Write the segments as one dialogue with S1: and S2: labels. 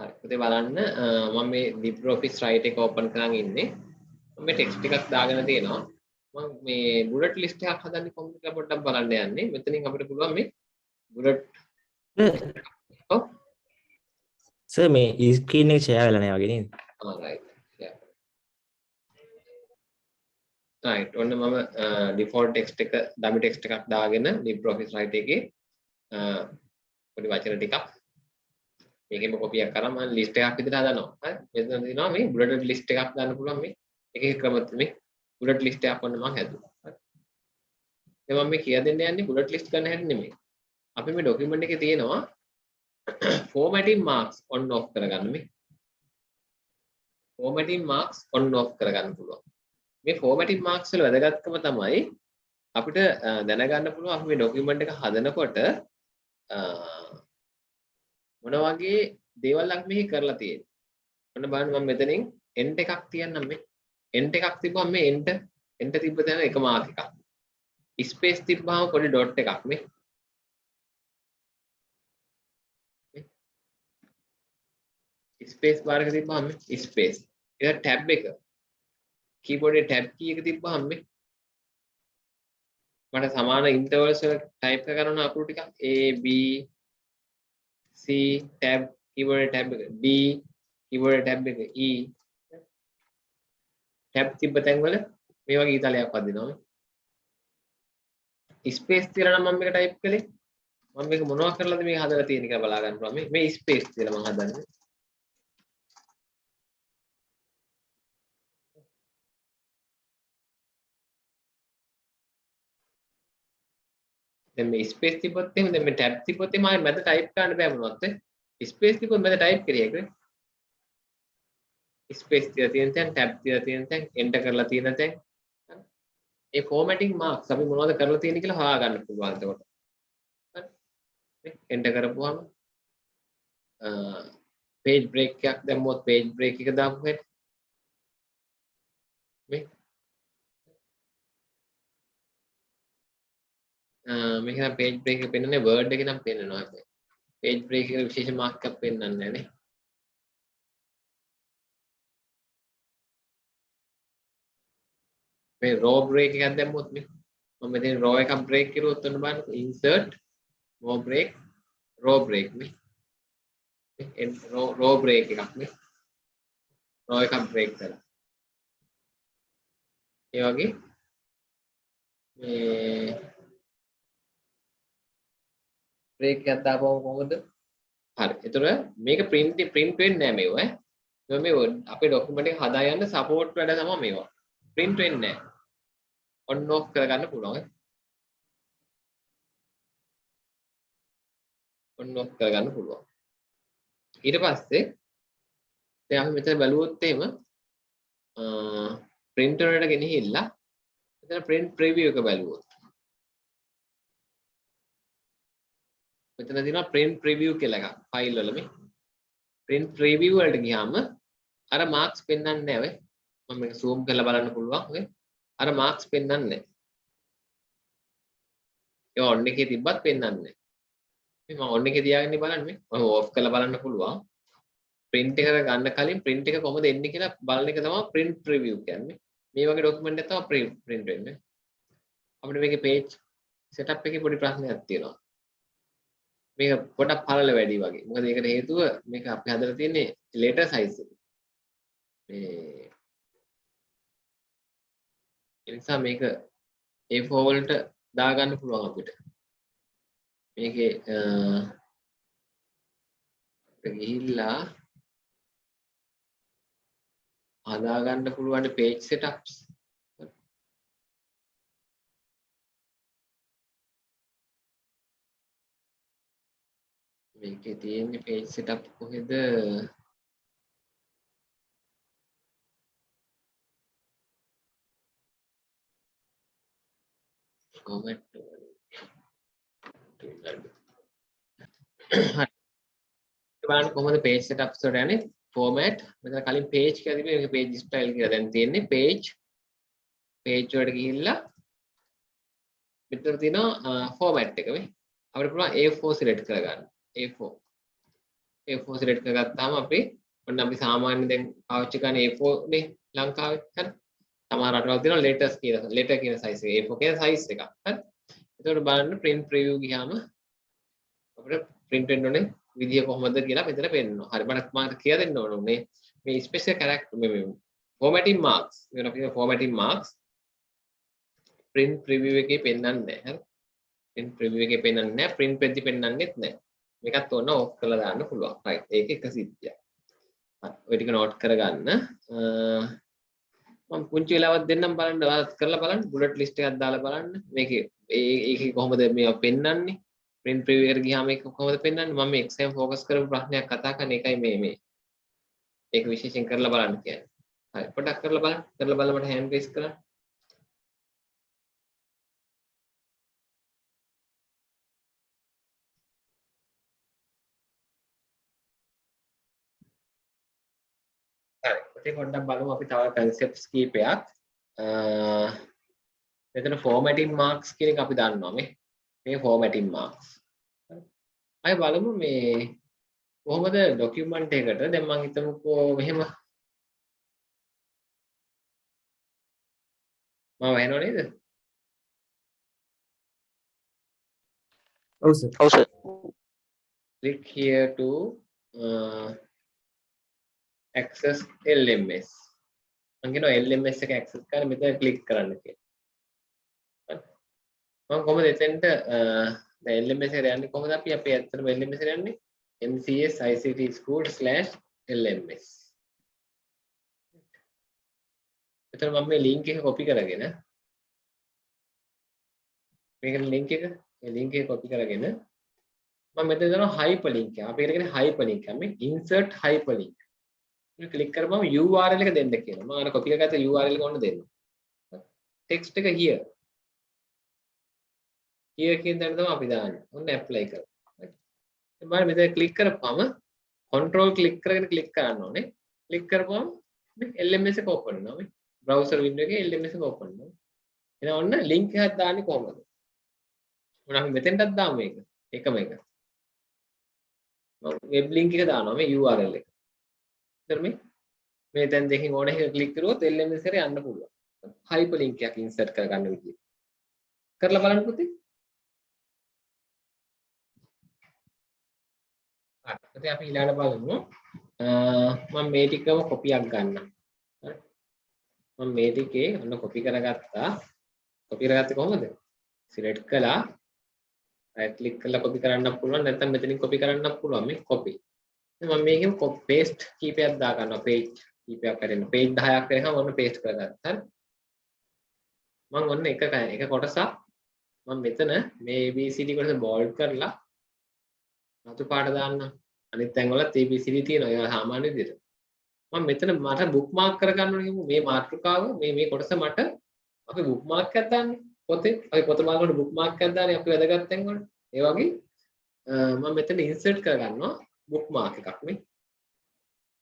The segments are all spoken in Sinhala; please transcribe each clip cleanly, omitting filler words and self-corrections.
S1: හරි. පුතේ බලන්න මම මේ LibreOffice Write එක ඕපන් කරන් ඉන්නේ. මම මේ ටෙක්ස්ට් එකක් දාගෙන තියෙනවා. මම මේ බුලට් ලිස්ට් එකක් හදන්නේ කොහොමද කියලා පොඩ්ඩක් බලන්න යන්නේ. මෙතනින් අපිට පුළුවන් මේ බුලට් ඔව්
S2: සර් මේ ස්ක්‍රීන් එක ෂෙයා වෙලා නැහැ වගේ නේද?
S1: right. Yeah. right. ඔන්න මම default text එක dummy text එකක් දාගෙන LibreOffice Write එකේ පොඩි වචන ටිකක් මේකෙම කොපි එකක් කරා මම ලිස්ට් එකක් විදිහට හදනවා. හරි. මෙතන තියෙනවා මේ බුලට් ලිස්ට් එකක් දාන්න පුළුවන් මේ එක එක ක්‍රම මේ බුලට් ලිස්ට් එකක් වන්න මම හැදුවා. හරි. දැන් මම මේ කියා දෙන්න යන්නේ බුලට් ලිස්ට් ගන්න හැටි නෙමෙයි. අපි මේ ડોකියුමන්ට් එකේ තියෙනවා formatting marks on off කරගන්න මේ. formatting marks on off කරගන්න පුළුවන්. මේ formatting marks වල වැදගත්කම තමයි අපිට දැනගන්න පුළුවන් අපි මේ ડોකියුමන්ට් එක හදනකොට මොන වගේ දේවල් අපි මෙහි කරලා තියෙන්නේ. ඔන්න බලන්න මම මෙතනින් end එකක් තියන්නම් මේ. end එකක් තිබ්බම මේ end තිබ්බ තැන එක මාක් එකක්. space තිබ්බම පොඩි dot එකක් මේ. space bar එක තිබ්බම මේ space. ඒක tab එක. keyboard එකේ tab key එක තිබ්බම මේ මට සමාන intervals වල type කරන අකුරු ටිකක් A B C tab keyboard tab එක D keyboard tab එක E tab තිබ්බ තැන් වල මේ වගේ ඊතලයක් වදිනවා මේ space තියලා නම් මම මේක type කළේ මම මේක මොනවා කරලාද මේක හදලා තියෙන්නේ කියලා බලා ගන්න පුළුවන් මේ space තියලා මම හදන්නේ දැන් මේ ස්පේස් තිබ්බොත් එහෙම දැන් මේ ටැබ් තිබ්බොත් එහෙම ආයෙ මැද ටයිප් කරන්න බෑ මොනවත් ස්පේස් තිබ්බොත් මැද ටයිප් කරිය හැකියි ස්පේස් තියලා තියෙන තැන් ටැබ් තියලා තියෙන තැන් එන්ටර් කරලා තියෙන තැන් ඒ formatting marks අපි මොනවද කරලා තියෙන්නේ කියලා හොයා ගන්න පුළුවන් එතකොට හරි එන්ටර් කරපුවාම page break එකක් දැම්මොත් page break එක දාපු හැටි මේ මේක නම් page break එක පෙන්වන්නේ word එකේ නම් පෙන්වනවා හැබැයි page break එකට විශේෂ මාක් එකක් පෙන්වන්නේ නැහැ නේ මේ raw break එකක් දැම්මොත් මේ මම මෙතන raw එකක් break කරුවොත් ඔන්න බලන්න insert raw break මේ raw break එකක් මේ raw එකක් break කරලා ඒ වගේ මේ break එකක් දාපුවම කොහොමද හරි එතකොට මේක print වෙන්නේ නැහැ මේව ඈ මේ අපේ document එක හදා යන්න support වැඩ තමයි මේවා print වෙන්නේ නැහැ on off කරගන්න පුළුවන් on off කරගන්න පුළුවන් ඊට පස්සේ දැන් අපි මෙතන බලුවොත් එහෙම printer එකට ගෙනහිල්ලා මෙතන print preview එක බලුවොත් මෙතන තියෙනවා print preview කියලා එකක් file වල මේ print preview වලට ගියාම අර marks පෙන්වන්නේ නැහැ ඔය මම මේක zoom කරලා බලන්න පුළුවන් ඔය අර marks පෙන්වන්නේ නැහැ ඒ on එකේ තිබ්බත් පෙන්වන්නේ නැහැ මේ මම on එකේ තියාගෙන බලන්න මේ මම off කරලා බලන්න පුළුවන් print එක ගන්න කලින් print එක කොහොමද එන්නේ කියලා බලන එක තමයි print preview කියන්නේ මේ වගේ document එකක් තමයි print වෙන්නේ අපිට මේකේ page setup එකේ පොඩි ප්‍රශ්නයක් තියෙනවා මේක පොඩක් පළල වැඩි වගේ. මොකද ඒකට හේතුව මේක අපි හදලා තියෙන්නේ letter size එක. මේ ඒ නිසා මේක A4 වලට දාගන්න පුළුවන් අපිට. මේකේ ගිහිල්ලා හදාගන්න පුළුවන් page setups. මේකේ තියෙන්නේ page setup කොහෙද format බලන්න කොහොමද page setups වලට යන්නේ format මෙතන කලින් page කියලා තිබුණේ මේක page style කියලා දැන් තියෙන්නේ page වලට ගිහිල්ලා මෙතන තියෙනවා format එක මේ අපිට පුළුවන් A4 select කරගන්න A4 A4 select කරගත්තාම අපි ඔන්න අපි සාමාන්‍ය දැන් පාවිච්චි කරන A4 නේ ලංකාවේ හරි. සමහර රටවල් තියෙනවා letter කියන size එක. A4 කියන size එකක්. හරි. එතකොට බලන්න print preview ගියාම අපිට print වෙන්න ඕනේ විදිය කොහොමද කියලා මෙතන පෙන්නනවා. හරි මට කියලා දෙන්න ඕනේ මේ special character මේ formatting marks වෙන කියන formatting marks print preview එකේ පෙන්නන්නේ නැහැ. හරි. print preview එකේ පෙන්නන්නේ නැහැ. print වෙද්දි පෙන්නන්නේත් නැහැ. මේකත් ඕන ඕෆ් කරලා දාන්න පුළුවන්. right. ඒක එක සිද්ධියක්. හරි. ඔය ටික නෝට් කරගන්න. මම පුංචි වෙලාවක් දෙන්නම් බලන්න ඔයාලත් කරලා බලන්න බුලට් ලිස්ට් එකක් දාලා බලන්න මේකේ ඒකේ කොහොමද මේවා පෙන්වන්නේ print preview එකට ගියාම ඒක කොහොමද පෙන්වන්නේ මම මේ exam focus කරපු ප්‍රශ්නයක් කතා කරන එකයි මේ ඒක විශේෂයෙන් කරලා බලන්න කියන්නේ හරි පොඩ්ඩක් කරලා බලන්න මට hand raise කරන්න හරි ඉතින් පොඩ්ඩක් බලමු අපි තව concepts කීපයක් මෙතන formatting marks කියන එක අපි දන්නවා මේ formatting marks අය බලමු මේ කොහොමද document එකකට දැන් මම හිතමුකෝ මෙහෙම මම වෙනව නේද
S2: ඔව් sir.
S1: click here to access LMS මම කියනවා LMS එක access කරන්න මෙතන click කරන්න කියලා මම කොහොමද එතෙන්ට දැන් LMS එකට යන්නේ කොහොමද අපි ඇත්තටම LMS එකට යන්නේ MCS ICT school/LMS එතන මම මේ link එක copy කරගෙන මේකට link එක මේ link එක copy කරගෙන මම මෙතන දානවා hyperlink එක අපි ඒකට කියන්නේ hyperlink එක මේ insert hyperlink එක ක්ලික් කරපුවම URL එක දෙන්න කියනවා මම අර copy කරගත්ත URL එක ඔන්න දෙන්න text එක here කියන තැන තමයි අපි දාන්නේ. ඔන්න apply කරමු. බලන්න මෙතන click කරපුවම control click කරගෙන click කරන්න ඕනේ. click කරපුවම මේ LMS එක open වෙනවා. මේ browser window එකේ LMS එක open වෙනවා. එහෙනම් ඔන්න link එකක් දාන්නේ කොහොමද? මොන අපි මෙතෙන්ටත් දාමු මේක. එකම එක. මම web link එක දානවා මේ URL එක. ඊට මේ දැන් දෙකෙන් ඕන එක click කරුවොත් LMS එකට යන්න පුළුවන්. hyperlink එකක් insert කරගන්න විදිය. කරලා බලන්න පුතේ. හරි අපි ඊළඟට බලමු මම මේ ටිකම කොපියක් ගන්නම් හරි මම මේ ටිකේ ඔන්න කොපි කරගත්තා කොපි කරගත්තේ කොහොමද සිලෙක්ට් කළා right click කරලා කොපි කරන්නත් පුළුවන් නැත්නම් මෙතනින් කොපි කරන්නත් පුළුවන් මේ කොපි මම මේකෙන් paste කීපයක් දා ගන්නවා page කීපයක් කරගෙන page 10ක් වෙනකම් ඔන්න paste කරගත්තා හරි මම ඔන්න එක කොටසක් මම මෙතන මේ ABCD කොටස bold කරලා රතු පාට දාන්න අනිත් තැන් වල ABCD තියෙනවා ඒවා සාමාන්‍ය විදිහට මම මෙතන මට බුක්මාර්ක් කරගන්න ඕනේ කිව්ව මේ මාතෘකාව මේ කොටස මට අපි බුක්මාර්ක් එකක් දාන්නේ පොතේ අපි පොත බලනකොට බුක්මාර්ක් එකක් දාන්නේ අපි වැදගත් තැන් වල ඒ වගේ මම මෙතන ඉන්සර්ට් කරගන්නවා බුක්මාර්ක් එකක් මේ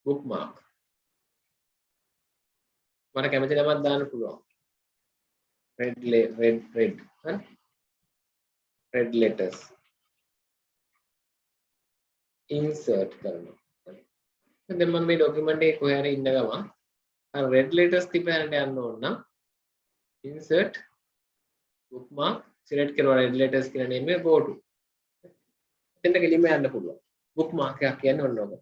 S1: බුක්මාර්ක් මට කැමති නමක් දාන්න පුළුවන් red හරි red letters insert කරනවා. දැන් මම මේ document එකේ කොහේ හරි ඉන්න ගමන් අර red letters තිබහරට යන්න ඕන නම් insert bookmark select කරලා red letters කියලා name එක go to. එතෙන්ට ගෙලින්ම යන්න පුළුවන්. bookmark එකක් කියන්නේ ඔන්න ඔක.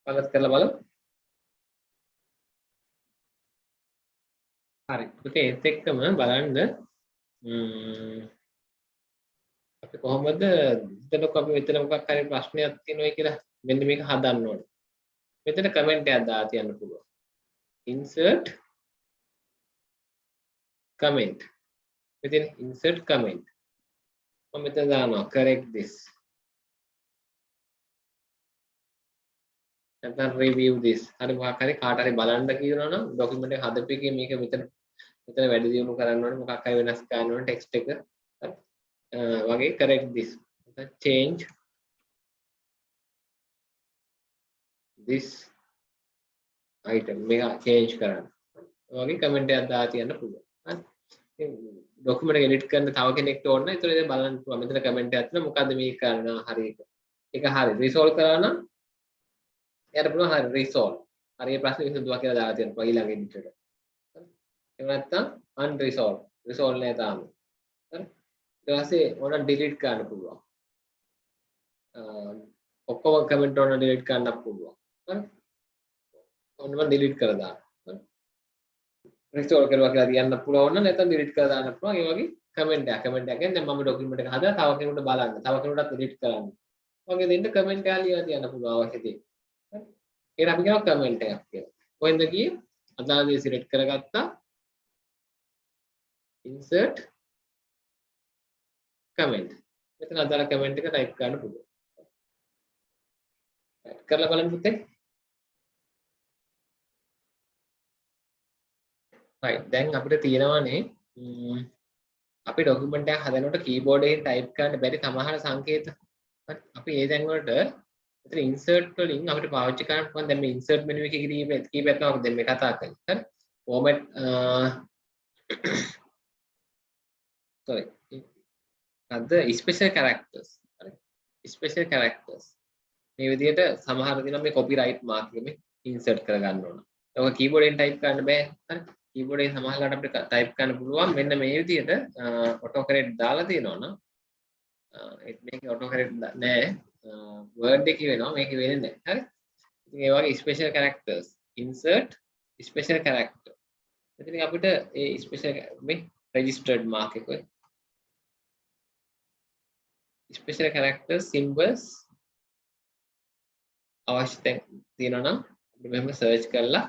S1: බලත් කරලා බලමු. හරි. ඉතින් ඒත් එක්කම බලන්න අපි කොහොමද එතනක අපි මෙතන මොකක් හරි ප්‍රශ්නයක් තියෙනවා කියලා මෙන්න මේක හදන්න ඕනේ. මෙතන කමෙන්ට් එකක් දාලා තියන්න පුළුවන්. insert comment. මෙතන insert comment. මම මෙතන දානවා correct this. නැත්නම් review this. හරි මොකක් හරි කාට හරි බලන්න කියනවා නම් document එක හදපු එකේ මේක මෙතන වැඩි දියුණු කරන්න ඕනේ මොකක් හරි වෙනස් කරන්න ඕනේ text එක. වගේ correct this change this item මේක change කරන්න වගේ comment එකක් දාලා තියන්න පුළුවන් හරි document එක edit කරන්න තව කෙනෙක්ට ඕන නම් ඒතර ඉතින් බලන්න පුළුවන් මෙතන comment එකක් තියෙනවා මොකද්ද මේ කරන හරි ඒක හරි රිසෝල්ව් කරා නම් එයාට පුළුවන් හරි රිසෝල්ව් හරි මේ ප්‍රශ්නේ විසඳුවා කියලා දාලා තියෙනවා ඊළඟ එඩිට් එකට එහෙම නැත්නම් unresolved රිසෝල්ව් නෑ තාම හරි ඊට පස්සේ ඕන ඩිලීට් කරන්න පුළුවන් ඔක්කොම කමෙන්ට් ඕන ඩිලීට් කරන්නත් පුළුවන් හරි ඕන මම ඩිලීට් කරලා දාන්න හරි රිස්ටෝර් කරනවා කියලා කියන්න පුළුවන් නම් නැත්නම් ඩිලීට් කරලා දාන්න පුළුවන් ඒ වගේ කමෙන්ට් එකක් කියන්නේ දැන් මම ડોකියුමන්ට් එක හදලා තව කෙනෙකුට බලන්න තව කෙනෙකුටත් ඩිලීට් කරන්න වගේ දෙන්න කමෙන්ට් එකක් ලියලා තියන්න පුළුවන් අවශ්‍ය දේ හරි ඒක අපි කියනවා කමෙන්ට් එකක් කියලා කොහෙන්ද ගියේ අදාළ දේ සිලෙක්ට් කරගත්තා insert comment මෙතන අදාළ කමෙන්ට් එක ටයිප් කරන්න පුළුවන් කරලා බලන්න පුතේ right දැන් අපිට තියෙනවානේ අපි ડોකියුමන්ට් එකක් හදනකොට කීබෝඩ් එකෙන් ටයිප් කරන්න බැරි සමහර සංකේත හරි අපි ඒ තැන් වලට මෙතන insert වලින් අපිට පාවිච්චි කරන්න පුළුවන් දැන් මේ insert menu එකේ කීපයක් තමයි දැන් මේ කතා කරන්නේ හරි format sorry අද special characters හරි special characters මේ විදිහට සමහර දින මේ copyright mark එකේ insert කරගන්න ඕන ඒක keyboard එකෙන් type කරන්න බෑ හරි keyboard එකෙන් සමහරවිට අපිට type කරන්න පුළුවන් මෙන්න මේ විදිහට auto correct දාලා තියෙනවා නම් මේකේ auto correct නෑ word එකේ වෙනවා මේකේ වෙන්නේ නැහැ හරි ඉතින් ඒ වගේ special characters insert special character එතන අපිට ඒ special මේ registered mark එක special characters symbols අවශ්‍ය තියෙනවා නම් අපිට මෙහෙම search කරලා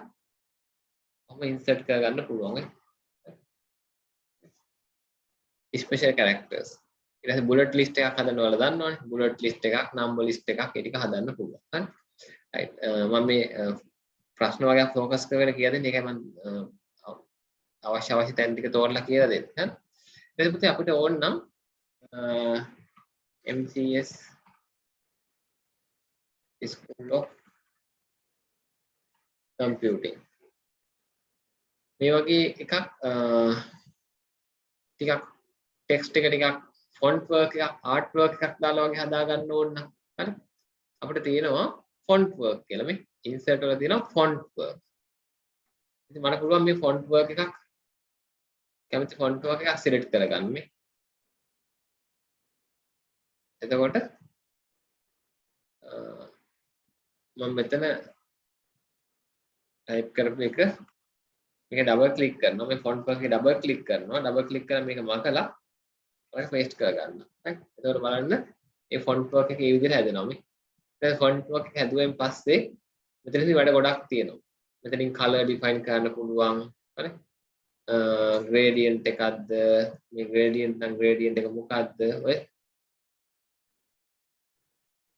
S1: ඔහම insert කරගන්න පුළුවන් special characters ඊට පස්සේ bullet list එකක් හදන්න ඔයාලා දන්නවනේ bullet list එකක් number list එකක් ඒ ටික හදන්න පුළුවන් හරි right මම මේ ප්‍රශ්න වගේ ફોකස් කරගෙන කියලා දෙන්නේ ඒකයි මම අවශ්‍ය තැන් ටික තෝරලා කියලා දෙන්නේ හරි ඊට පස්සේ අපිට ඕන නම් MCS School of Computing මේ වගේ එකක් ටිකක් ටෙක්ස්ට් එක ටිකක් ෆොන්ට් වර්ක් එකක් ආර්ට් වර්ක් එකක් දාලා වගේ හදා ගන්න ඕන නම් හරි අපිට තියෙනවා ෆොන්ට් වර්ක් කියලා මේ ඉන්සර්ට් වල තියෙනවා ෆොන්ට් වර්ක් ඉතින් මට පුළුවන් මේ ෆොන්ට් වර්ක් එකක් කැමති ෆොන්ට් වර්ක් එකක් සිලෙක්ට් කරගන්න මේ එතකොට මම මෙතන ටයිප් කරපු එක මේක ඩබල් ක්ලික් කරනවා මේ ෆොන්ට් එකේ ඩබල් ක්ලික් කරනවා ඩබල් ක්ලික් කරලා මේක මකලා ඔය පේස්ට් කරගන්න හරි එතකොට බලන්න මේ ෆොන්ට් එක ඒ විදිහට හැදෙනවා මේ ඊට ෆොන්ට් එක හැදුවෙන් පස්සේ මෙතනදී වැඩ ගොඩක් තියෙනවා මෙතනින් color define කරන්න පුළුවන් හරි gradient එකක්ද මේ gradient නම් gradient එක මොකක්ද ඔය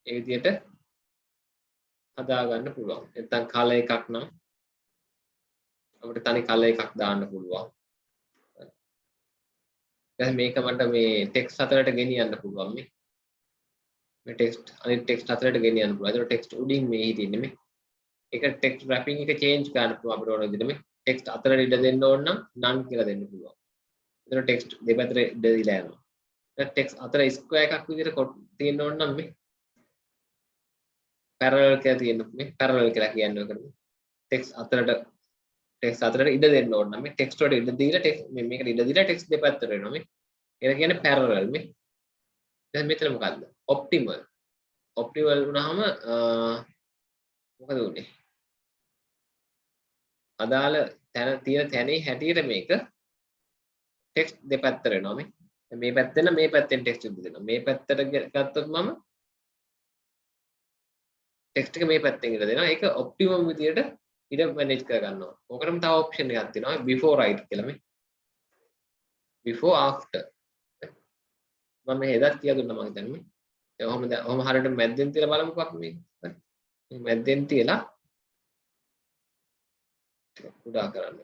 S1: ඒ විදිහට හදා ගන්න පුළුවන් නැත්නම් color එකක් නම් අපිට තනි color එකක් දාන්න පුළුවන් දැන් මේක මට මේ ටෙක්ස්ට් අතරට ගෙනියන්න පුළුවන් මේ ටෙක්ස්ට් අනිත් ටෙක්ස්ට් අතරට ගෙනියන්න පුළුවන් ඒක ටෙක්ස්ට් උඩින් මේ හිටින්නේ මේ ඒක ටෙක්ස්ට් රැපින් එක චේන්ජ් කරන්න පුළුවන් අපිට ඕන විදිහට මේ ටෙක්ස්ට් අතරට ඉඩ දෙන්න ඕන නම් none කියලා දෙන්න පුළුවන් එතන ටෙක්ස්ට් දෙපැත්තට ඉඩ දීලා යනවා ඊට ටෙක්ස්ට් අතර ස්ක්වයර් එකක් විදිහට තියෙන්න ඕන නම් මේ parallel කියලා තියෙන්න මේ parallel කියලා කියන්නේ ඔකට ටෙක්ස්ට් අතරට ඉඩ දෙන්න ඕන නම් මේ ටෙක්ස්ට් වලට ඉඩ දීලා ටෙක්ස්ට් මේකට ඉඩ දීලා ටෙක්ස්ට් දෙපැත්තට වෙනවා මේ ඒක කියන්නේ parallel මේ දැන් මෙතන මොකද්ද optimal වුණාම මොකද උනේ අදාළ තැන තියෙන තැනේ හැටියට මේක ටෙක්ස්ට් දෙපැත්තට වෙනවා මේ පැත්තෙන් මේ පැත්තෙන් ටෙක්ස්ට් ඉද දෙනවා මේ පැත්තට ගත්තොත් මම ටෙක්ස්ට් එක මේ පැත්තෙන් ඉද දෙනවා ඒක ඔප්ටිමම් විදියට ඉඩ මැනේජ් කර ගන්නවා ඕකටම තව ඔප්ෂන් එකක් තියෙනවා before right කියලා මේ before after මම මේ හෙදත් කියලා දුන්නා මම හිතන්නේ ඔහොම හරියට මැද්දෙන් තියලා බලමුකෝ අපි මේක මේ මැද්දෙන් තියලා උඩා කරන්න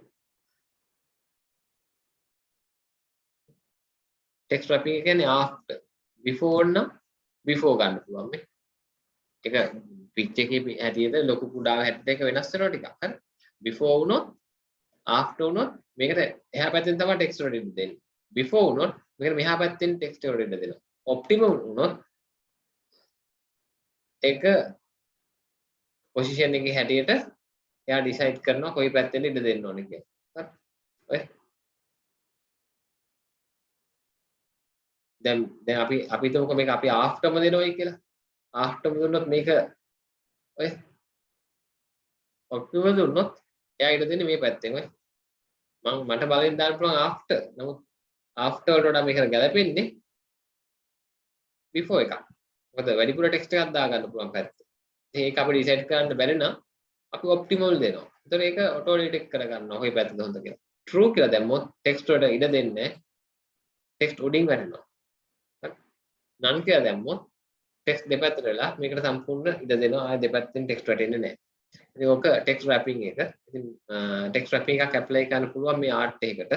S1: ටෙක්ස්ට් රැපින් එක කියන්නේ after before නම් before ගන්න පුළුවන් මේ ඒක පිච් එකේ හැටියට ලොකු කුඩා හැටියට එක වෙනස් වෙනවා ටිකක් හරි before වුණොත් after වුණොත් මේකට එහා පැත්තෙන් තමයි ටෙක්ස්ට් වලට ඉන්න දෙන්නේ before වුණොත් මේකට මෙහා පැත්තෙන් ටෙක්ස්ට් වලට ඉන්න දෙනවා optimum වුණොත් ඒක පොසිෂන් එකේ හැටියට එයා ඩිසයිඩ් කරනවා කොයි පැත්තෙන්ද ඉඩ දෙන්න ඕනේ කියලා. හරි. ඔය දැන් අපි හිතමුකෝ මේක අපි ආෆ්ටර්ම දෙනවයි කියලා. ආෆ්ටර්ම දුන්නොත් මේක ඔය ඔක්ටෝබර් දුන්නොත් එයා ඉඩ දෙන්නේ මේ පැත්තෙන් ඔය. මට බලෙන් දාන්න පුළුවන් ආෆ්ටර්. නමුත් ආෆ්ටර් වලට වඩා මේකට ගැලපෙන්නේ බිෆෝ එකක්. මොකද වැඩිපුර ටෙක්ස්ට් එකක් දාගන්න පුළුවන් පැත්ත. ඒක අපිට ඩිසයිඩ් කරන්න බැරි නම් අපි ඔප්ටිමල් දෙනවා. ඒතර ඒක ඔටෝ ඩිටෙක්ට් කරගන්නවා කොයි පැත්තද හොඳ කියලා. true කියලා දැම්මොත් ටෙක්ස්ට් වලට ඉඩ දෙන්නේ ටෙක්ස්ට් උඩින් වැටෙනවා. none කියලා දැම්මොත් ටෙක්ස්ට් දෙපැත්තට වෙලා මේකට සම්පූර්ණ ඉඩ දෙනවා. ආයෙ දෙපැත්තෙන් ටෙක්ස්ට් වැටෙන්නේ නැහැ. ඉතින් ඔක ටෙක්ස්ට් රැපින් එක. ඉතින් ටෙක්ස්ට් රැපින් එකක් ඇප්ලයි කරන්න පුළුවන් මේ ආර්ට් එකකට.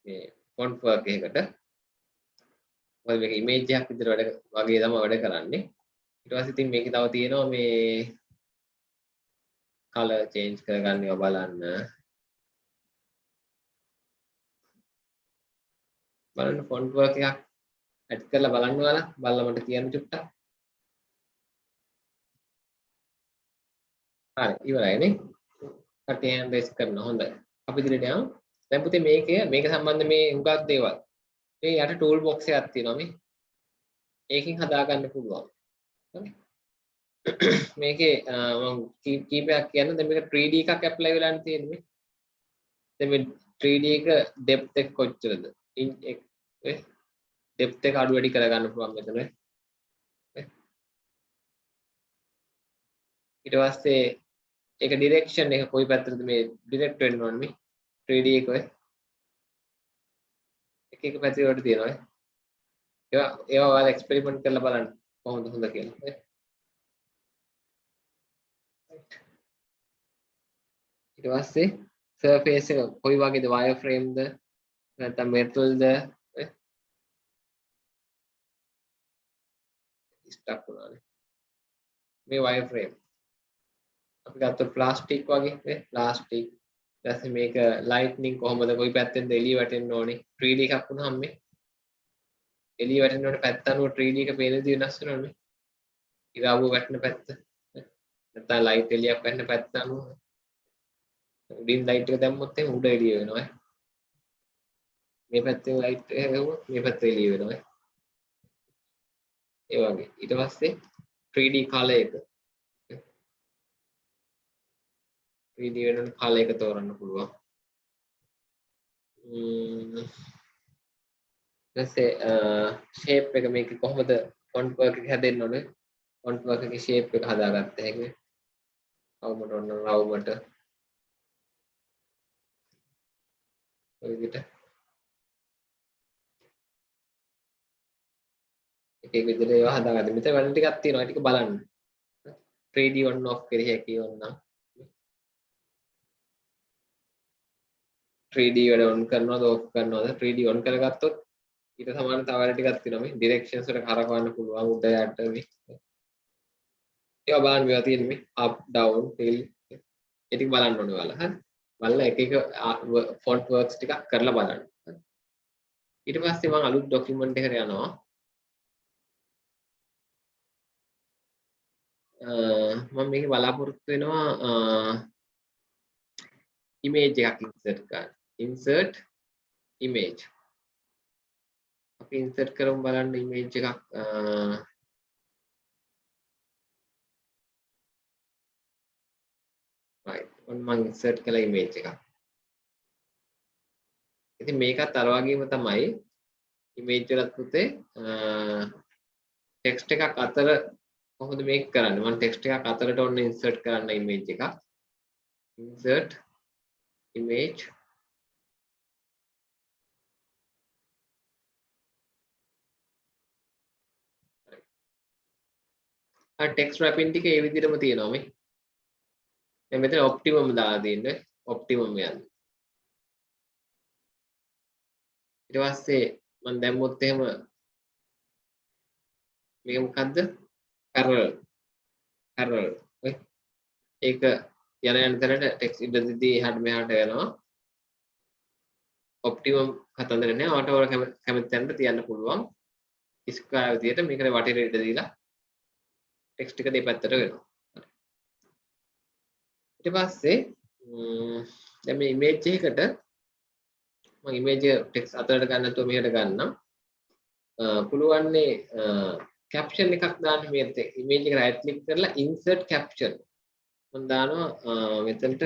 S1: මේ ෆොන්ට් වර්ක් එකකට. මොකද මේක ඉමේජ් එකක් විතර වැඩ වගේ තමයි වැඩ කරන්නේ. ඊට පස්සේ ඉතින් මේකේ තව තියෙනවා මේ color change කරගන්න ඒවා බලන්න. බලන්න ෆොන්ට් වර්ක් එකක් ඇඩ් කරලා බලන්න ඔයාලා. බලලා මට කියන්න චුට්ටක්. හරි ඉවරයිනේ. කටි හෑන්ඩ් රේස් කරන හොඳයි. අපි ඉදිරියට යමු. දැන් පුතේ මේක සම්බන්ධ මේ හුඟක් දේවල්. මේ යට ටූල් බොක්ස් එකක් තියෙනවා මේ. ඒකෙන් හදාගන්න පුළුවන්. හරි. මේකේ මම කීපයක් කියන්න. දැන් මේක 3D එකක් ඇප්ලයි වෙලා තියෙන්නේ. දැන් මේ 3D එක ඩෙප්ත් එක කොච්චරද? ඩෙප්ත් එක අඩු වැඩි කරගන්න පුළුවන් මෙතන. ඊට පස්සේ ඒක ඩිරෙක්ෂන් එක කොයි පැත්තටද මේ ඩිරෙක්ට් වෙන්න ඕනේ මේ 3D එක ඔය එක පැති වලට තියෙනවා ඒවා ඔයාලා එක්ස්පෙරිමන්ට් කරලා බලන්න කොහොමද හොඳ කියලා ඊට පස්සේ සර්ෆේස් එක කොයි වගේද වයර් ෆ්‍රේම්ද නැත්නම් මෙටල්ද ස්ටක් වුණානේ මේ වයර් ෆ්‍රේම් අපි ගත්තොත් ප්ලාස්ටික් වගේ නේ ප්ලාස්ටික් ඊට මේක ලයිට්නින් කොහොමද කොයි පැත්තෙන්ද එළිය වැටෙන්න ඕනේ 3D එකක් වුණාම මේ එළිය වැටෙන්න ඕනේ පැත්ත අනුව 3D එක පේන දේ වෙනස් වෙනවනේ මේ ඉරාවුව වැටෙන පැත්ත නැත්නම් ලයිට් එළියක් වැටෙන පැත්ත අනුව උඩින් ලයිට් එක දැම්මොත් එහෙනම් උඩ එළිය වෙනවා මේ පැත්තෙන් ලයිට් එක ගහුවොත් මේ පැත්තේ එළිය වෙනවා ඒ වගේ ඊට පස්සේ 3D කලර් එක 3D වෙනකොට කලර් එක තෝරන්න පුළුවන්. ඊටසේ shape එක මේක කොහොමද font work එක හැදෙන්න ඕනේ? font work එකේ shape එක හදාගත්ත හැකි. අවුමට ඔන්න රවුමට. ඔය විදිහට. එක විදිහට ඒවා හදාගන්න. මෙතන වැඩ ටිකක් තියෙනවා. ඒ ටික බලන්න. 3D on off කරේ හැකි ඕනනම්. 3D වැඩ on කරනවද off කරනවද 3D on කරගත්තොත් ඊට සමාන තව වැඩ ටිකක් තියෙනවා මේ directions වලට කරකවන්න පුළුවන් උඩ යට මේ ඒවා බලන්න මේවා තියෙන්නේ මේ up down fill ඒ ටික බලන්න ඕනේ ඔයාලා හරි බලලා එක එක font works ටිකක් කරලා බලන්න ඊට පස්සේ මම අලුත් document එකකට යනවා මම මේක බලාපොරොත්තු වෙනවා image එකක් insert කරන්න insert image අපි insert කරමු බලන්න image එකක් right ඔන්න මම insert කළා image එකක් ඉතින් මේකත් අර වගේම තමයි image වලත් පුතේ text එකක් අතර කොහොමද මේක කරන්නේ මම text එකක් අතරට ඔන්න insert කරන්න image එකක් insert image text wrapping ටික ඒ විදිහටම තියෙනවා මේ. දැන් මෙතන optimum දාලා තියෙන්නේ optimum යන්නේ. ඊට පස්සේ මම දැම්මොත් එහෙම මේක මොකද්ද? parallel. ඔය ඒක යන යන තැනට text ඉඳදී එහාට මෙහාට යනවා. optimum කතන්දර නෑ. auto වල කැමති තැනට තියන්න පුළුවන්. square විදියට මේකට වටේට ඉඳ දීලා ටෙක්ස්ට් එක දෙපැත්තට වෙනවා. ඊට පස්සේ දැන් මේ ඉමේජ් එකකට මම ඉමේජ් එක ටෙක්ස්ට් අතරට ගන්න නැතුව මෙහෙට ගන්නම්. පුළුවන්නේ කැප්ෂන් එකක් දාන්න මේකට ඉමේජ් එක රයිට් ක්ලික් කරලා insert caption මම දානවා මෙතනට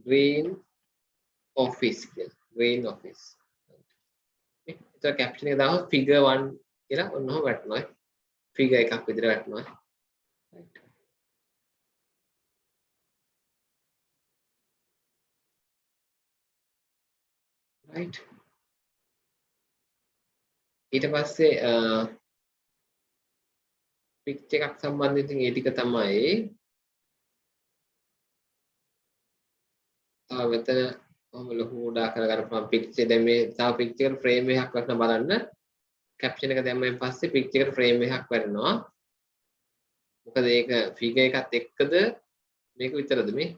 S1: green office කියලා. green office. ඒක කැප්ෂන් එක දානවා figure 1 කියලා ඔන්නෝම වැටෙනවා. figure එකක් විදිහට වැටෙනවා. right. ඊට පස්සේ පිච් එකක් සම්බන්ධයෙන් ඉතින් ඒ ටික තමයි මෙතන කොහොම ලොකු උඩා කරගන්න පුළුවන් පිච් එක. දැන් මේ තව පිච් එකට ෆ්‍රේම් එකක් වටන බලන්න කැප්ෂන් එක දැම්මෙන් පස්සේ පිච් එකට ෆ්‍රේම් එකක් වැටෙනවා. මොකද ඒක ෆිගර් එකත් එක්කද මේක විතරද මේ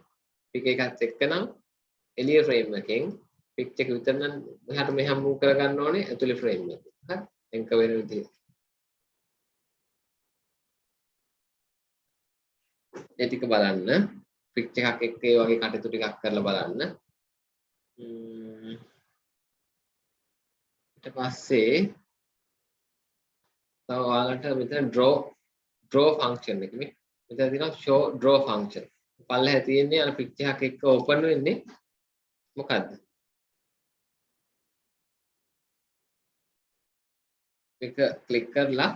S1: ෆිගර් එකත් එක්ක නම් එළිය ෆ්‍රේම් එකෙන් පිච් එක විතර නම් මෙහාට මෙහා මූව් කරගන්න ඕනේ ඇතුලේ ෆ්‍රේම් එක. හරි එන්ක වෙන විදිහ. ඒ ටික බලන්න පිච් එකක් එක්ක ඒ වගේ කටයුතු ටිකක් කරලා බලන්න. ඊට පස්සේ තව ඔයාලට මෙතන draw function එක මේ මෙතන තියෙනවා show draw function. පල්ලෙහා තියෙන්නේ අර පිච් එකක් එක්ක open වෙන්නේ මොකද්ද? මේක ක්ලික් කරලා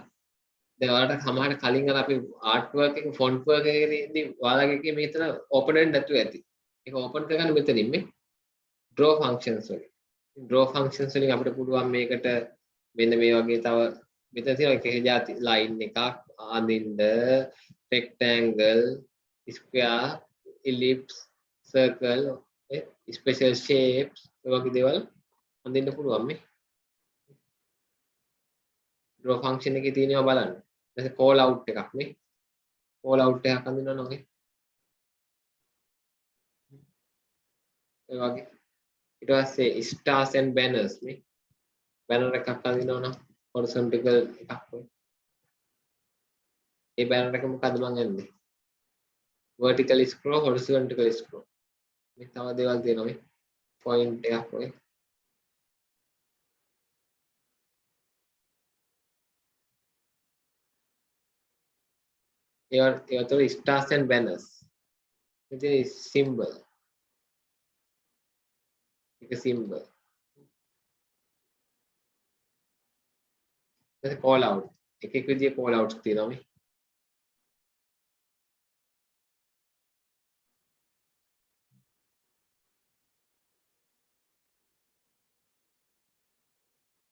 S1: දැන් ඔයාලට සමහරට කලින් අර අපි ආර්ට් වර්ක් එක ෆොන්ට් වර්ක් එකේදී ඔයාලගේ එකේ මෙතන ඕපන් වෙන්නේ නැතුව ඇති. ඒක ඕපන් කරගන්න මෙතනින් මේ draw functions වලින්. draw functions වලින් අපිට පුළුවන් මේකට මෙන්න මේ වගේ තව මෙතන තියෙන එක જાති line එකක් අඳින්න rectangle square ellipse circle special shapes ඒ වගේ දේවල් අඳින්න පුළුවන් මේ draw function එකේ තියෙනවා බලන්න. ඊට call out එකක් නේ. call out එකක් අඳිනවා නෝගේ. ඒ වගේ. ඊට පස්සේ stars and banners නේ. banner එකක් අඳිනවා නම් horizontal එකක් වගේ. ඒ banner එක මොකද්ද මං යන්නේ? vertical scroll horizontal scroll. මේ තව දේවල් තියෙනවා මේ. point එකක් වගේ. ඒවට stars and banners. ඉතින් symbol. එක symbol. ඊට call out. එක විදිහේ call outs තියෙනවා මේ.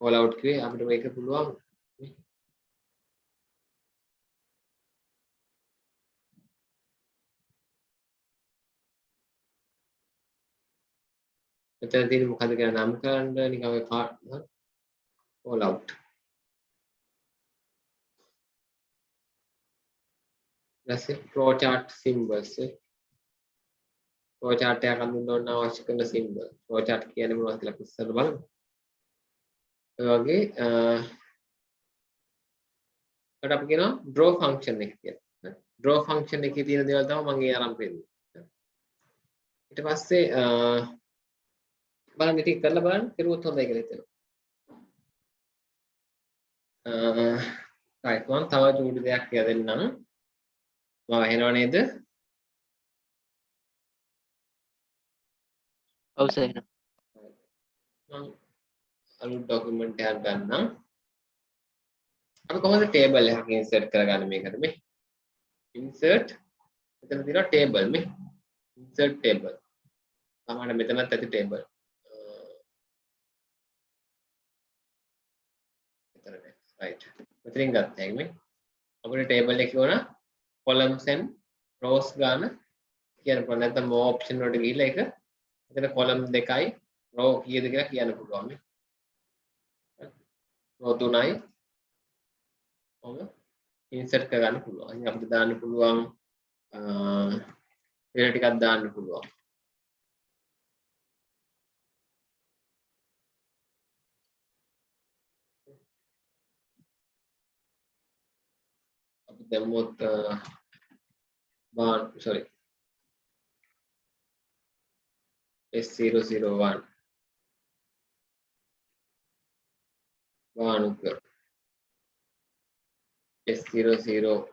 S1: call out කියේ අපිට මේක පුළුවන් මෙතන තියෙන මොකද කියලා නම් කරන්න නිකන් ඔය call out. ඊපස්සේ flowchart symbols. flowchart එකක් අඳින්න ඕන අවශ්‍ය කරන symbol. flowchart කියන්නේ මොනවද කියලා අපි ඉස්සරහ බලමු. ඒ වගේ ඒකට අපි කියනවා draw function එක කියලා. draw function එකේ තියෙන දේවල් තමයි මම ඒ අරන් පෙන්නන්නේ. ඊට පස්සේ බලන්න ටික කරලා බලන්න කෙරුවොත් හොඳයි කියලා හිතෙනවා. right මම තව චූටි දෙයක් කියලා දෙන්නම්. මම ඇහෙනව නේද?
S3: ඔව් සර් එහෙනම්.
S1: මම අලුත් ડોකියුමන්ට් එකක් ගන්නම්. අපි කොහොමද ටේබල් එකක් ඉන්සර්ට් කරගන්නේ මේකට මේ? ඉන්සර්ට් මෙතන තියෙනවා ටේබල් මේ. Insert table. තමයි මෙතනත් ඇති ටේබල්. right මෙතනින් ගත්තා මේ අපේ ටේබල් එකේ ඕන columns and rows ගන්න කියන්න පුළුවන් නැත්නම් more option වලට ගිහිල්ලා ඒක එතන column දෙකයි row කීයද කියලා කියන්න පුළුවන් මේ row තුනයි ඔබ insert කරගන්න පුළුවන්. ඉතින් අපිට දාන්න පුළුවන් වෙන ටිකක් දාන්න පුළුවන්. දැම්මොත් sorry S001 වානුක S002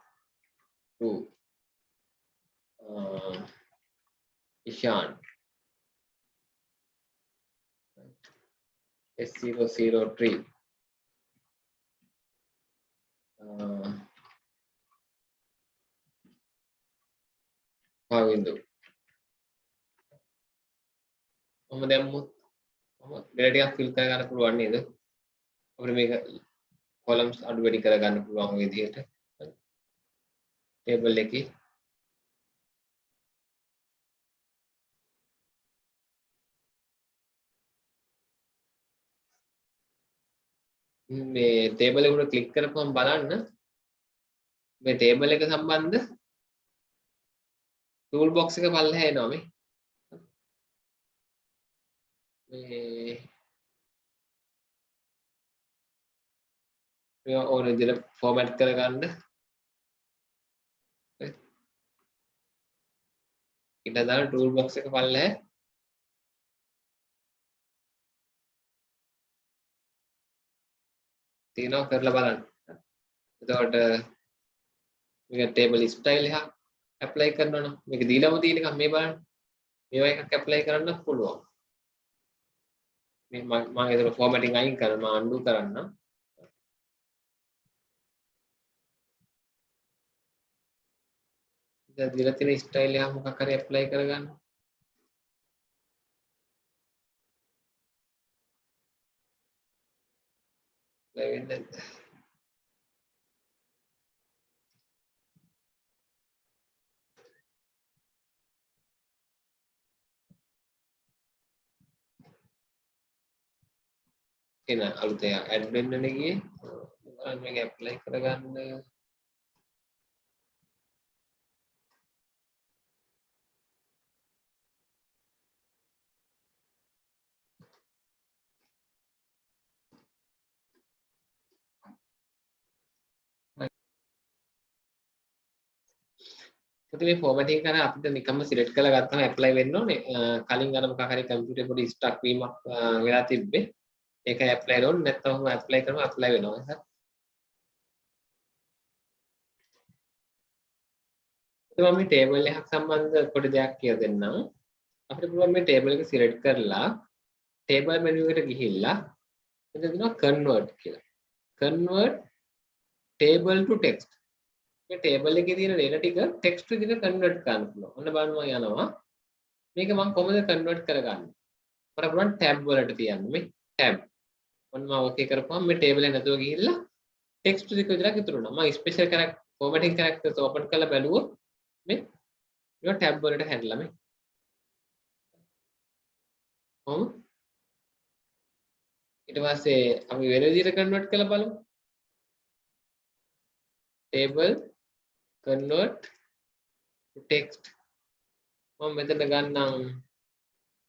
S1: Ishan S003 Pavindu මම දැම්මොත් මම දෙල ටිකක් ෆිල් කර ගන්න පුළුවන් නේද අපිට මේක columns අඩු වැඩි කර ගන්න පුළුවන් විදිහට table එකේ මේ table එක උඩ ක්ලික් කරපුවම බලන්න මේ table එක සම්බන්ධ tool box එක පල්ලෙහා එනවා මේ ඕන විදිහට format කරගන්න ඊට අදාළ tool box එක පල්ලෙහා තියෙනවා කරලා බලන්න. එතකොට මේක table style එක apply කරනවා නම් මේක දීලාම තියෙන එක මේ බලන්න. මේවා එකක් apply කරන්න පුළුවන්. මේ මම ඒතර formatting අයින් කරනවා undo කරන්න. දැන් දීලා තියෙන style එක මොකක් හරි apply කරගන්න. වෙන්නේ එන අලුතෙන් add වෙන්නනේ ගියේ බලන්න මේක apply කරගන්න ඉතින් මේ formatting කරන අපිට නිකම්ම select කරලා ගත්තම apply වෙන්න ඕනේ කලින් අර මොකක් හරි computer පොඩි stuck වීමක් වෙලා තිබ්බේ ඒක apply කරොත් නැත්නම් apply කරනවා apply වෙනවා හරි මම මේ table එකක් සම්බන්ධ පොඩි දෙයක් කියලා දෙන්නම් අපිට පුළුවන් මේ table එක select කරලා table menu එකට ගිහිල්ලා මෙතන දෙනවා convert කියලා convert table to text මේ table එකේ තියෙන data ටික text විදිහට convert කරන්න පුළුවන්. ඔන්න බලන්න මම යනවා. මේක මම කොහොමද convert කරගන්නේ? මට පුළුවන් tab වලට තියන්න මේ tab. ඔන්න මම okay කරපුවම මේ table එක නැතුව ගිහිල්ලා text ටික විතරක් ඉතුරු වෙනවා. මම special character formatting characters open කරලා බැලුවොත් මේ tab වලට හැදලා මේ. ඊට පස්සේ අපි වෙන විදිහට convert කරලා බලමු. table convert to text මම මෙතන ගන්නම්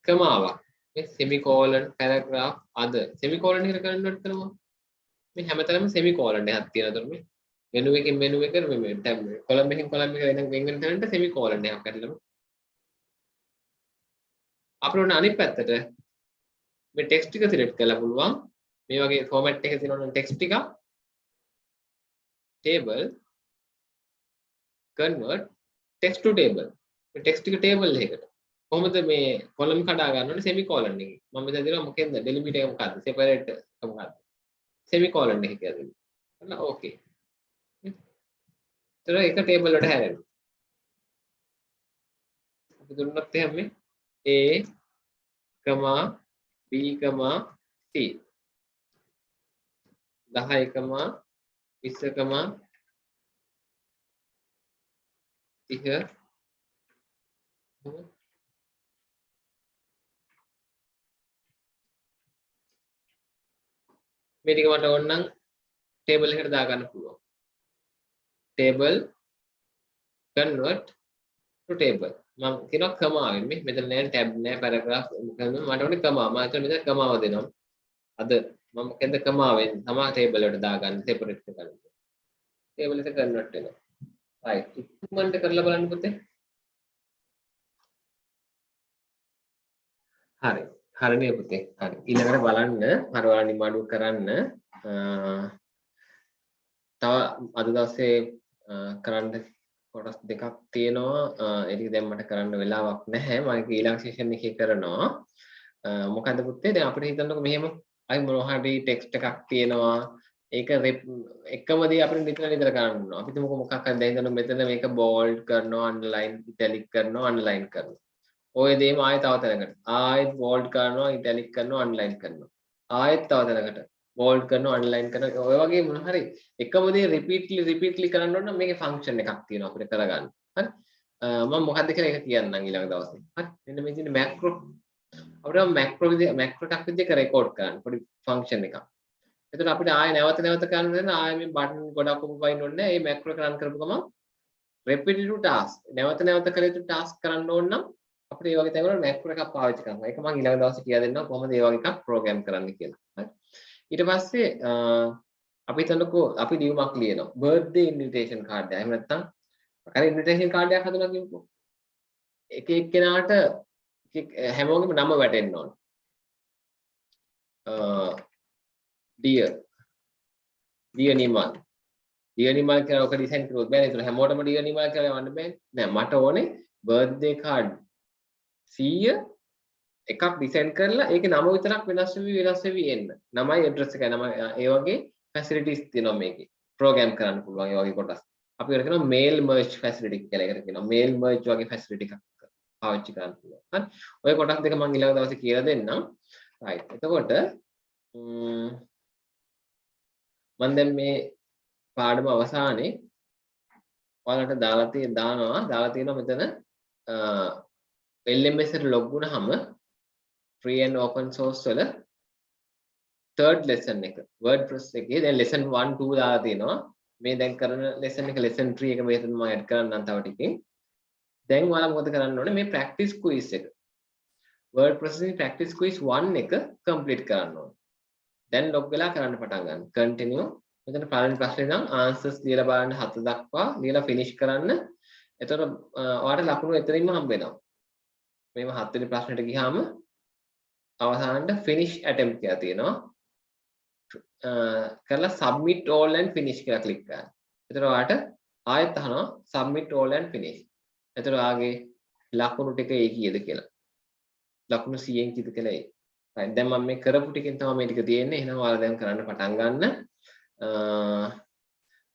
S1: කමාවක් මේ semicolon paragraph other semicolon එකට convert කරනවා මේ හැමතැනම semicolon එකක් තියෙනවා එතකොට මේ menu එකෙන් menu එක මේ tab column එකෙන් column එක වෙන වෙන තැනට semicolon එකක් ඇදලා අපිට ඕන අනිත් පැත්තට මේ text ටික select කරලා පුළුවන් මේ වගේ format එකක තියෙනවා නම් text ටික table convert text to table මේ text එක table එකකට කොහොමද මේ column කඩා ගන්න ඕනේ semicolon එකකින් මම මෙතන දෙනවා මොකෙන්ද delimiter එක මොකක්ද separate එක මොකක්ද semicolon එක කියලා දෙන්න අන්න okay ඒතර එක table වලට හැරෙනවා අපි දුන්නත් එහෙම මේ a, b, c 10, 20, 30 මේ ටික මට ඕන නම් ටේබල් එකට දාගන්න පුළුවන් table convert to table මම කියනවා කමාවෙන් මේ මෙතන නෑ tab නෑ paragraph මට ඕනේ කමා මම හිතන්නේ මෙතන කමාව දෙනවා අද මම මොකෙන්ද කමාවෙන් තමයි table එකට දාගන්න separate කරගන්න table එක convert වෙනවා right ඉක්මනට කරලා බලන්න පුතේ හරි හරිනේ පුතේ හරි ඊළඟට බලන්න අර ඔයාලා නිමාඩු කරන්න තව අද දවසේ කරන්න කොටස් දෙකක් තියෙනවා ඒක දැන් මට කරන්න වෙලාවක් නැහැ මම ඒක ඊළඟ සෙෂන් එකේ කරනවා මොකද පුතේ දැන් අපිට හිතන්නකො මෙහෙම අයි මොනවා හරි ටෙක්ස්ට් එකක් තියෙනවා ඒක එකම දේ අපිට නිතර කරන්න ඕන අපි තුමුක මොකක් හරි දැන් හිතන්න මෙතන මේක බෝල්ඩ් කරනවා අන්ඩර්ලයින් ඉටැලික් කරනවා අන්ඩර්ලයින් කරනවා ඔය දේම ආයෙ තව තැනකට ආයෙත් බෝල්ඩ් කරනවා ඉටැලික් කරනවා අන්ඩර්ලයින් කරනවා ආයෙත් තව තැනකට බෝල්ඩ් කරනවා අන්ඩර්ලයින් කරනවා ඔය වගේ මොන හරි එකම දේ රිපීට්ලි කරන්න ඕන නම් මේකේ ෆන්ක්ෂන් එකක් තියෙනවා අපිට කරගන්න හරි මම මොකක්ද කියලා ඒක කියන්නම් ඊළඟ දවසේ හරි මෙන්න මේ තියෙන මැක්‍රෝ අපිට මැක්‍රෝ එකක් විදිහට රෙකෝඩ් කරන්න පොඩි ෆන්ක්ෂන් එකක් එතකොට අපිට ආයෙ නැවත කරන්න දෙන්න ආයෙ මේ බටන් ගොඩක් උපවයින් ඕනේ නැහැ මේ මැක්‍රෝ එක රන් කරපු ගමන් repetitive task නැවත කළ යුතු task කරන්න ඕන නම් අපිට මේ වගේ තැන්වල මැක්‍රෝ එකක් පාවිච්චි කරනවා. ඒක මම ඊළඟ දවසේ කියලා දෙන්නම් කොහොමද මේ වගේ එකක් ප්‍රෝග්‍රෑම් කරන්න කියලා. හරි. ඊට පස්සේ අපි හිතන්නකෝ අපි ලියුමක් ලියනවා. birthday invitation card එක. එහෙම නැත්නම් අර invitation card එකක් හදලා කියමුකෝ. එක එක්කෙනාට හැමෝගෙම නම වැටෙන්න ඕන. dear නිමල් නිමල් කියලා ඔක ඩිසයින් කරුවොත් බෑනේ. ඒතර හැමෝටම නිමල් කියලා වන්න බෑනේ. නෑ මට ඕනේ birthday card 100 එකක් ඩිසයින් කරලා ඒකේ නම විතරක් වෙනස් වෙවි එන්න. නමයි ඇඩ්‍රස් එකයි නම ඒ වගේ ෆැසිලිටිස් තියෙනවා මේකේ. ප්‍රෝග්‍රෑම් කරන්න පුළුවන් ඒ වගේ කොටස්. අපි ඒකට කියනවා mail merge facility කියලා. ඒකට කියනවා mail merge වගේ facility එකක් පාවිච්චි කරන්න පුළුවන්. හරි. ඔය කොටස් දෙක මම ඊළඟ දවසේ කියලා දෙන්නම්. right. එතකොට මම දැන් මේ පාඩම අවසානයේ ඔයාලට දාලා තියෙනවා මෙතන LMS එකට log වුණාම free and open source වල third lesson එක WordPress එකේ දැන් lesson 1 2 දාලා තියෙනවා මේ දැන් කරන lesson එක lesson 3 එක මෙතන මම add කරන්නම් තව ටිකකින් දැන් ඔයාලා මොකද කරන්න ඕනේ මේ practice quiz එක WordPress එකේ practice quiz 1 එක complete කරන්න ඕනේ දැන් log වෙලා කරන්න පටන් ගන්න continue මෙතන පළවෙනි ප්‍රශ්නේ නම් answers දීලා බලන්න 7 දක්වා දීලා finish කරන්න එතකොට ඔයාලට ලකුණු එතනින්ම හම්බ වෙනවා මේව 7 වෙනි ප්‍රශ්නෙට ගියාම අවසානට finish attempt කියලා තියෙනවා කරලා submit all and finish කියලා click කරන්න. එතකොට ඔයාලට ආයෙත් අහනවා submit all and finish. එතකොට ඔයාගේ ලකුණු ටික ඒ කීයද කියලා. ලකුණු 100න් කීයද කියලා ඒ. right දැන් මම මේ කරපු ටිකෙන් තමයි මේ ටික තියෙන්නේ. එහෙනම් ඔයාලා දැන් කරන්න පටන් ගන්න.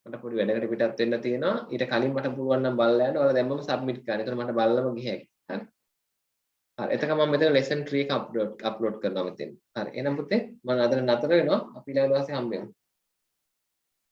S1: මට පොඩි වැඩකට පිටත් වෙන්න තියෙනවා. ඊට කලින් මට පුළුවන් නම් බලලා යන්න. ඔයාලා දැම්මම submit කරන්න. එතකොට මට බලලම ගිය හැකියි. හරි. හරි එතකම මම මෙතන lesson 3 එක අප්ලෝඩ් කරනවා මෙතෙන්. හරි එහෙනම් පුතේ මම අද නතර වෙනවා. අපි ඊළඟ දවසේ හම්බ වෙමු.